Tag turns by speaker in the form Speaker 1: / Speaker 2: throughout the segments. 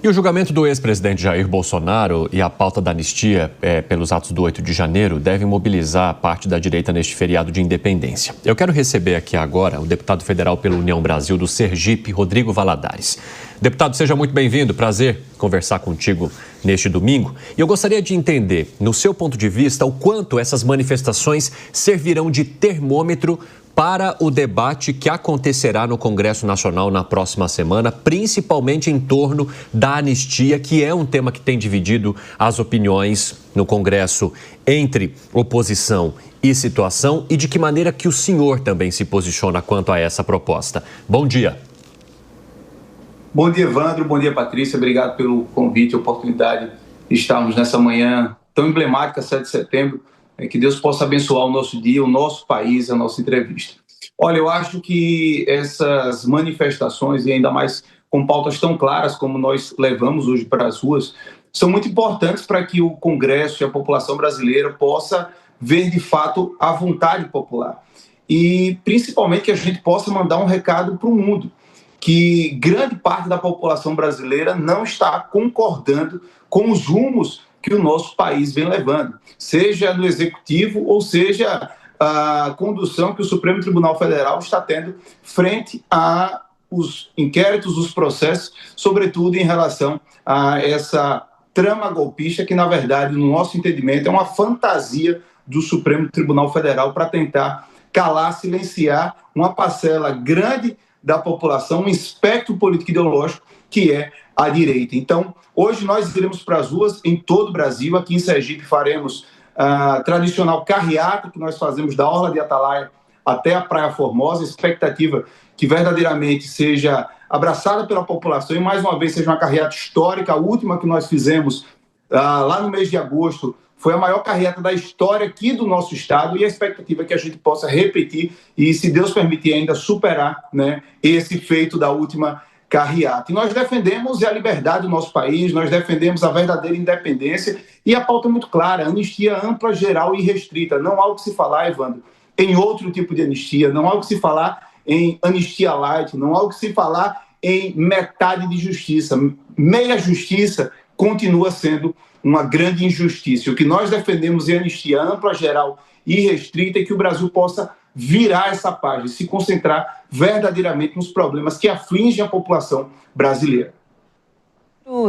Speaker 1: E o julgamento do ex-presidente Jair Bolsonaro e a pauta da anistia pelos atos do 8 de janeiro devem mobilizar parte da direita neste feriado de independência. Eu quero receber aqui agora o deputado federal pela União Brasil do Sergipe, Rodrigo Valadares. Deputado, seja muito bem-vindo. Prazer conversar contigo neste domingo. E eu gostaria de entender, no seu ponto de vista, o quanto essas manifestações servirão de termômetro para o debate que acontecerá no Congresso Nacional na próxima semana, principalmente em torno da anistia, que é um tema que tem dividido as opiniões no Congresso entre oposição e situação, e de que maneira que o senhor também se posiciona quanto a essa proposta. Bom dia.
Speaker 2: Bom dia, Evandro. Bom dia, Patrícia. Obrigado pelo convite e oportunidade de estarmos nessa manhã tão emblemática, 7 de setembro. Que Deus possa abençoar o nosso dia, o nosso país, a nossa entrevista. Olha, eu acho que essas manifestações, e ainda mais com pautas tão claras como nós levamos hoje para as ruas, são muito importantes para que o Congresso e a população brasileira possa ver de fato a vontade popular. E principalmente que a gente possa mandar um recado para o mundo, que grande parte da população brasileira não está concordando com os rumos que o nosso país vem levando, seja no executivo ou seja a condução que o Supremo Tribunal Federal está tendo frente aos inquéritos, os processos, sobretudo em relação a essa trama golpista que, na verdade, no nosso entendimento, é uma fantasia do Supremo Tribunal Federal para tentar calar, silenciar uma parcela grande da população, um espectro político ideológico que é a direita. Então, hoje nós iremos para as ruas em todo o Brasil. Aqui em Sergipe faremos a tradicional carreata que nós fazemos da Orla de Atalaia até a Praia Formosa, expectativa que verdadeiramente seja abraçada pela população e mais uma vez seja uma carreata histórica. A última que nós fizemos lá no mês de agosto foi a maior carreata da história aqui do nosso estado e a expectativa é que a gente possa repetir e, se Deus permitir, ainda superar, né, esse feito da última carreata. E nós defendemos a liberdade do nosso país, nós defendemos a verdadeira independência e a pauta é muito clara, anistia ampla, geral e restrita. Não há o que se falar, Evandro, em outro tipo de anistia, não há o que se falar em anistia light, não há o que se falar em metade de justiça. Meia justiça continua sendo uma grande injustiça. O que nós defendemos é anistia ampla, geral e restrita e que o Brasil possa virar essa página e se concentrar verdadeiramente nos problemas que afligem a população brasileira.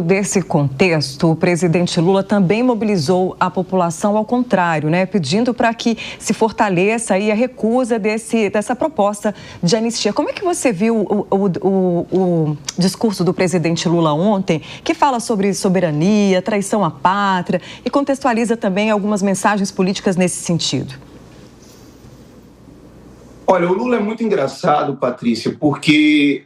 Speaker 3: Desse contexto, o presidente Lula também mobilizou a população ao contrário, né? Pedindo para que se fortaleça aí a recusa dessa proposta de anistia. Como é que você viu o discurso do presidente Lula ontem, que fala sobre soberania, traição à pátria e contextualiza também algumas mensagens políticas nesse sentido?
Speaker 2: Olha, o Lula é muito engraçado, Patrícia, porque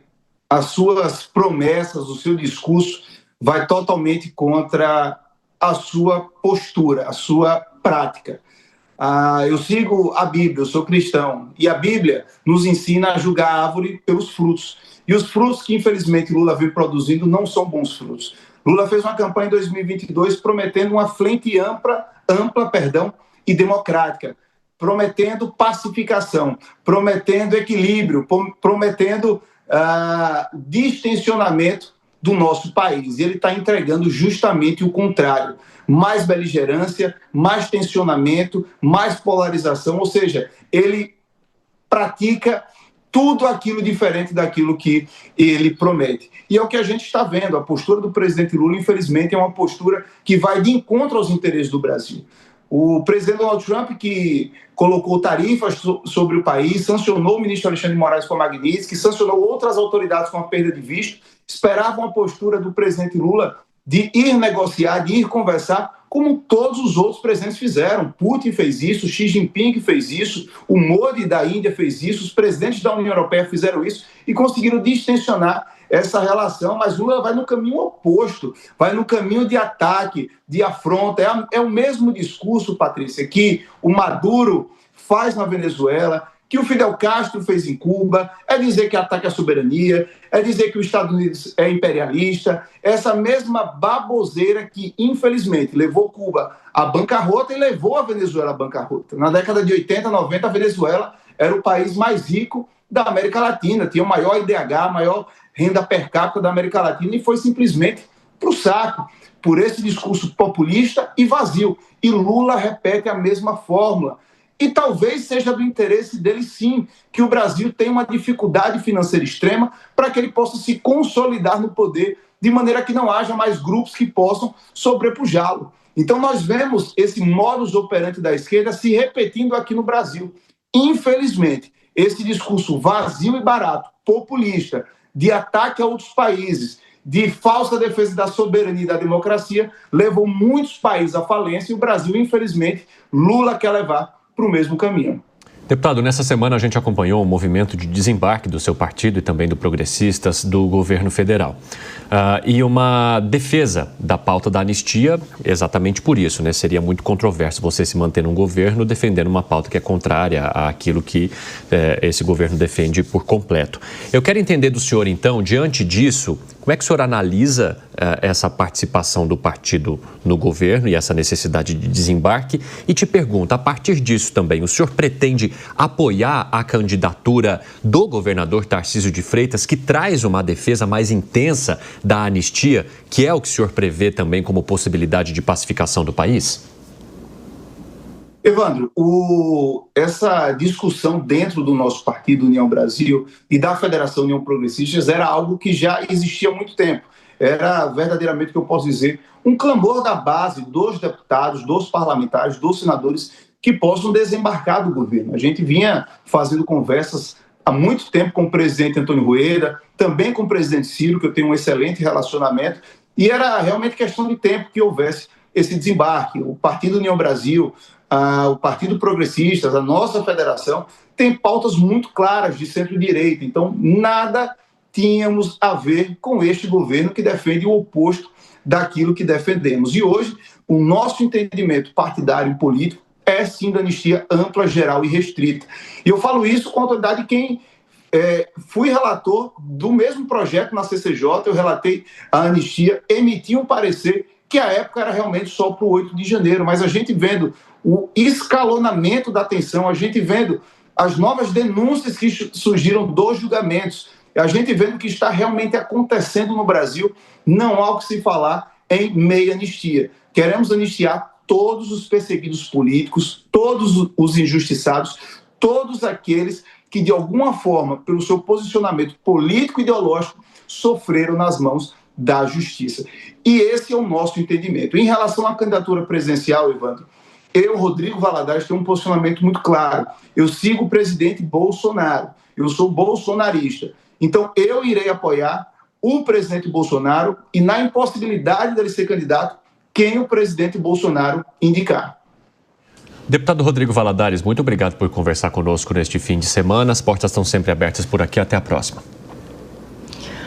Speaker 2: as suas promessas, o seu discurso vai totalmente contra a sua postura, a sua prática. Eu sigo a Bíblia, eu sou cristão, e a Bíblia nos ensina a julgar a árvore pelos frutos. E os frutos que, infelizmente, Lula vem produzindo não são bons frutos. Lula fez uma campanha em 2022 prometendo uma frente ampla e democrática, prometendo pacificação, prometendo equilíbrio, prometendo distensionamento do nosso país. E ele está entregando justamente o contrário. Mais beligerância, mais tensionamento, mais polarização, ou seja, ele pratica tudo aquilo diferente daquilo que ele promete. E é o que a gente está vendo. A postura do presidente Lula, infelizmente, é uma postura que vai de encontro aos interesses do Brasil. O presidente Donald Trump, que colocou tarifas sobre o país, sancionou o ministro Alexandre de Moraes com a Magnitsky, sancionou outras autoridades com a perda de visto, esperavam a postura do presidente Lula de ir negociar, de ir conversar, como todos os outros presidentes fizeram. Putin fez isso, Xi Jinping fez isso, o Modi da Índia fez isso, os presidentes da União Europeia fizeram isso e conseguiram distensionar essa relação, mas Lula vai no caminho oposto, vai no caminho de ataque, de afronta. É o mesmo discurso, Patrícia, que o Maduro faz na Venezuela, que o Fidel Castro fez em Cuba, é dizer que ataca a soberania, é dizer que os Estados Unidos é imperialista, essa mesma baboseira que, infelizmente, levou Cuba à bancarrota e levou a Venezuela à bancarrota. Na década de 80, 90, a Venezuela era o país mais rico da América Latina, tinha o maior IDH, a maior renda per capita da América Latina e foi simplesmente para o saco por esse discurso populista e vazio. E Lula repete a mesma fórmula. E talvez seja do interesse dele, sim, que o Brasil tenha uma dificuldade financeira extrema para que ele possa se consolidar no poder, de maneira que não haja mais grupos que possam sobrepujá-lo. Então, nós vemos esse modus operandi da esquerda se repetindo aqui no Brasil. Infelizmente, esse discurso vazio e barato, populista, de ataque a outros países, de falsa defesa da soberania e da democracia, levou muitos países à falência e o Brasil, infelizmente, Lula quer levar para o mesmo caminho.
Speaker 1: Deputado, nessa semana a gente acompanhou o movimento de desembarque do seu partido e também do Progressistas do governo federal. E uma defesa da pauta da anistia, exatamente por isso, né? Seria muito controverso você se manter num governo defendendo uma pauta que é contrária àquilo que esse governo defende por completo. Eu quero entender do senhor, então, diante disso, como é que o senhor analisa essa participação do partido no governo e essa necessidade de desembarque? E te pergunto, a partir disso também, o senhor pretende apoiar a candidatura do governador Tarcísio de Freitas, que traz uma defesa mais intensa da anistia, que é o que o senhor prevê também como possibilidade de pacificação do país?
Speaker 2: Evandro, essa discussão dentro do nosso partido União Brasil e da Federação União Progressistas era algo que já existia há muito tempo. Era verdadeiramente, que eu posso dizer, um clamor da base dos deputados, dos parlamentares, dos senadores que possam desembarcar do governo. A gente vinha fazendo conversas há muito tempo com o presidente Antônio Rueda, também com o presidente Ciro, que eu tenho um excelente relacionamento, e era realmente questão de tempo que houvesse esse desembarque. O Partido União Brasil, o Partido Progressistas, a nossa federação, tem pautas muito claras de centro-direita, então nada tínhamos a ver com este governo que defende o oposto daquilo que defendemos. E hoje, o nosso entendimento partidário e político é sim da anistia ampla, geral e restrita. E eu falo isso com a autoridade de quem fui relator do mesmo projeto na CCJ, eu relatei a anistia, emiti um parecer que à época era realmente só para o 8 de janeiro, mas a gente vendo o escalonamento da tensão, a gente vendo as novas denúncias que surgiram dos julgamentos, a gente vendo o que está realmente acontecendo no Brasil, não há o que se falar em meia anistia. Queremos anistiar todos os perseguidos políticos, todos os injustiçados, todos aqueles que, de alguma forma, pelo seu posicionamento político e ideológico, sofreram nas mãos da justiça. E esse é o nosso entendimento. Em relação à candidatura presidencial, Evandro, eu, Rodrigo Valadares, tenho um posicionamento muito claro. Eu sigo o presidente Bolsonaro, eu sou bolsonarista. Então, eu irei apoiar o presidente Bolsonaro e, na impossibilidade dele ser candidato, quem o presidente Bolsonaro indicar.
Speaker 1: Deputado Rodrigo Valadares, muito obrigado por conversar conosco neste fim de semana. As portas estão sempre abertas por aqui. Até a próxima.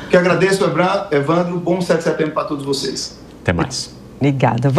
Speaker 2: Que agradeço, Evandro. Bom 7 de setembro para todos vocês.
Speaker 1: Até mais.
Speaker 3: Obrigada.